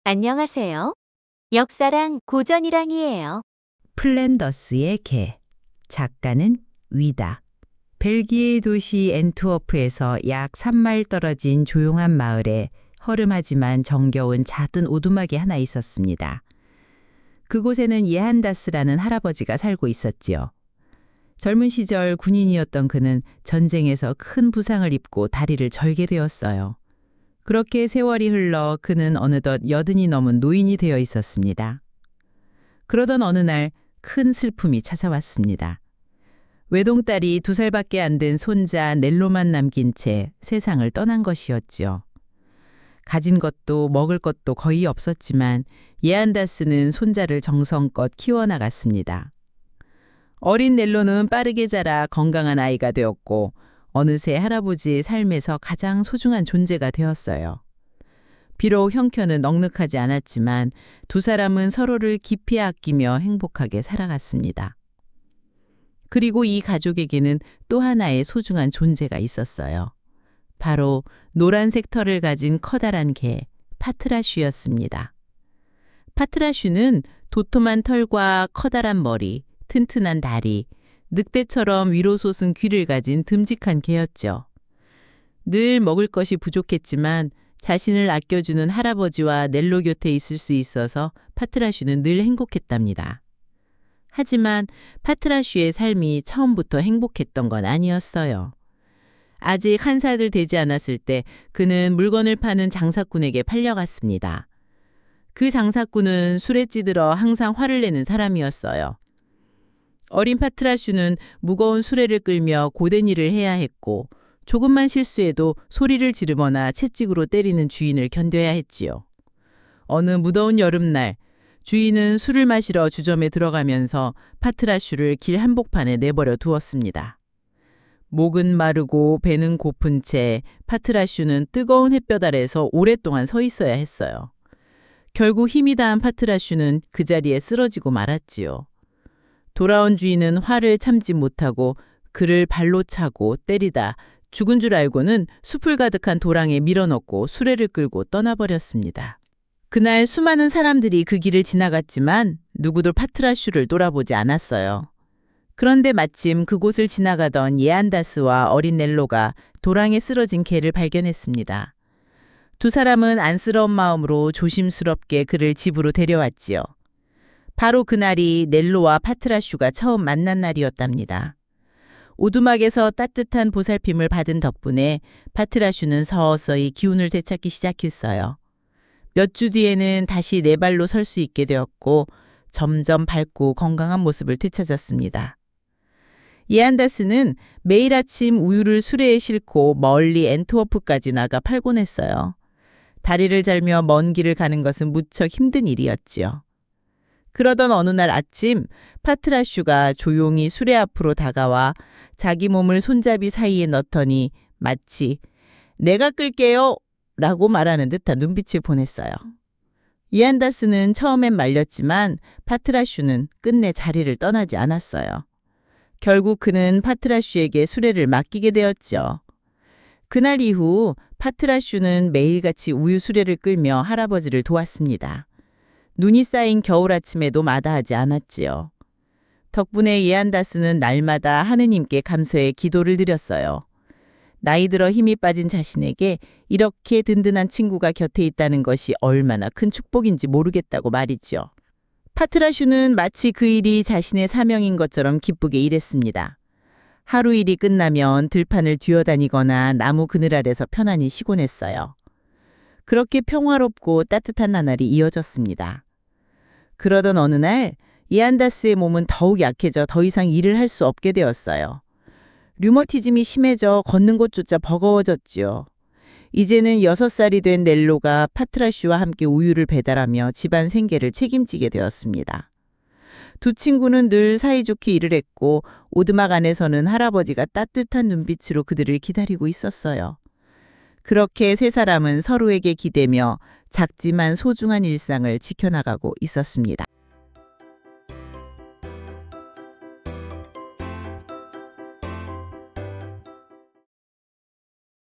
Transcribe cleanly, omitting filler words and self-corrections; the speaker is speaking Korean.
안녕하세요. 역사랑 고전이랑이에요. 플랜더스의 개. 작가는 위다. 벨기에 도시 앤트워프에서 약 3마일 떨어진 조용한 마을에 허름하지만 정겨운 작은 오두막이 하나 있었습니다. 그곳에는 예한다스라는 할아버지가 살고 있었지요. 젊은 시절 군인이었던 그는 전쟁에서 큰 부상을 입고 다리를 절게 되었어요. 그렇게 세월이 흘러 그는 어느덧 80이 넘은 노인이 되어 있었습니다. 그러던 어느 날 큰 슬픔이 찾아왔습니다. 외동딸이 2살밖에 안 된 손자 넬로만 남긴 채 세상을 떠난 것이었지요. 가진 것도 먹을 것도 거의 없었지만 예안다스는 손자를 정성껏 키워나갔습니다. 어린 넬로는 빠르게 자라 건강한 아이가 되었고 어느새 할아버지의 삶에서 가장 소중한 존재가 되었어요. 비록 형편은 넉넉하지 않았지만 두 사람은 서로를 깊이 아끼며 행복하게 살아갔습니다. 그리고 이 가족에게는 또 하나의 소중한 존재가 있었어요. 바로 노란색 털을 가진 커다란 개, 파트라슈였습니다. 파트라슈는 도톰한 털과 커다란 머리, 튼튼한 다리, 늑대처럼 위로 솟은 귀를 가진 듬직한 개였죠. 늘 먹을 것이 부족했지만 자신을 아껴주는 할아버지와 넬로 곁에 있을 수 있어서 파트라슈는 늘 행복했답니다. 하지만 파트라슈의 삶이 처음부터 행복했던 건 아니었어요. 아직 1살도 되지 않았을 때 그는 물건을 파는 장사꾼에게 팔려갔습니다. 그 장사꾼은 술에 찌들어 항상 화를 내는 사람이었어요. 어린 파트라슈는 무거운 수레를 끌며 고된 일을 해야 했고 조금만 실수해도 소리를 지르거나 채찍으로 때리는 주인을 견뎌야 했지요. 어느 무더운 여름날 주인은 술을 마시러 주점에 들어가면서 파트라슈를 길 한복판에 내버려 두었습니다. 목은 마르고 배는 고픈 채 파트라슈는 뜨거운 햇볕 아래서 오랫동안 서 있어야 했어요. 결국 힘이 다한 파트라슈는 그 자리에 쓰러지고 말았지요. 돌아온 주인은 화를 참지 못하고 그를 발로 차고 때리다 죽은 줄 알고는 숲을 가득한 도랑에 밀어넣고 수레를 끌고 떠나버렸습니다. 그날 수많은 사람들이 그 길을 지나갔지만 누구도 파트라슈를 돌아보지 않았어요. 그런데 마침 그곳을 지나가던 예안다스와 어린 넬로가 도랑에 쓰러진 개를 발견했습니다. 두 사람은 안쓰러운 마음으로 조심스럽게 그를 집으로 데려왔지요. 바로 그날이 넬로와 파트라슈가 처음 만난 날이었답니다. 오두막에서 따뜻한 보살핌을 받은 덕분에 파트라슈는 서서히 기운을 되찾기 시작했어요. 몇 주 뒤에는 다시 네 발로 설 수 있게 되었고 점점 밝고 건강한 모습을 되찾았습니다. 예안다스는 매일 아침 우유를 수레에 싣고 멀리 앤트워프까지 나가 팔곤 했어요. 다리를 잘며 먼 길을 가는 것은 무척 힘든 일이었지요. 그러던 어느 날 아침 파트라슈가 조용히 수레 앞으로 다가와 자기 몸을 손잡이 사이에 넣더니 마치 내가 끌게요 라고 말하는 듯한 눈빛을 보냈어요. 예안다스는 처음엔 말렸지만 파트라슈는 끝내 자리를 떠나지 않았어요. 결국 그는 파트라슈에게 수레를 맡기게 되었죠. 그날 이후 파트라슈는 매일같이 우유 수레를 끌며 할아버지를 도왔습니다. 눈이 쌓인 겨울 아침에도 마다하지 않았지요. 덕분에 예안다스는 날마다 하느님께 감사의 기도를 드렸어요. 나이 들어 힘이 빠진 자신에게 이렇게 든든한 친구가 곁에 있다는 것이 얼마나 큰 축복인지 모르겠다고 말이죠. 파트라슈는 마치 그 일이 자신의 사명인 것처럼 기쁘게 일했습니다. 하루 일이 끝나면 들판을 뛰어다니거나 나무 그늘 아래서 편안히 쉬곤 했어요. 그렇게 평화롭고 따뜻한 나날이 이어졌습니다. 그러던 어느 날 예안다스의 몸은 더욱 약해져 더 이상 일을 할 수 없게 되었어요. 류머티즘이 심해져 걷는 것조차 버거워졌지요. 이제는 6살이 된 넬로가 파트라슈와 함께 우유를 배달하며 집안 생계를 책임지게 되었습니다. 두 친구는 늘 사이좋게 일을 했고 오두막 안에서는 할아버지가 따뜻한 눈빛으로 그들을 기다리고 있었어요. 그렇게 세 사람은 서로에게 기대며 작지만 소중한 일상을 지켜나가고 있었습니다.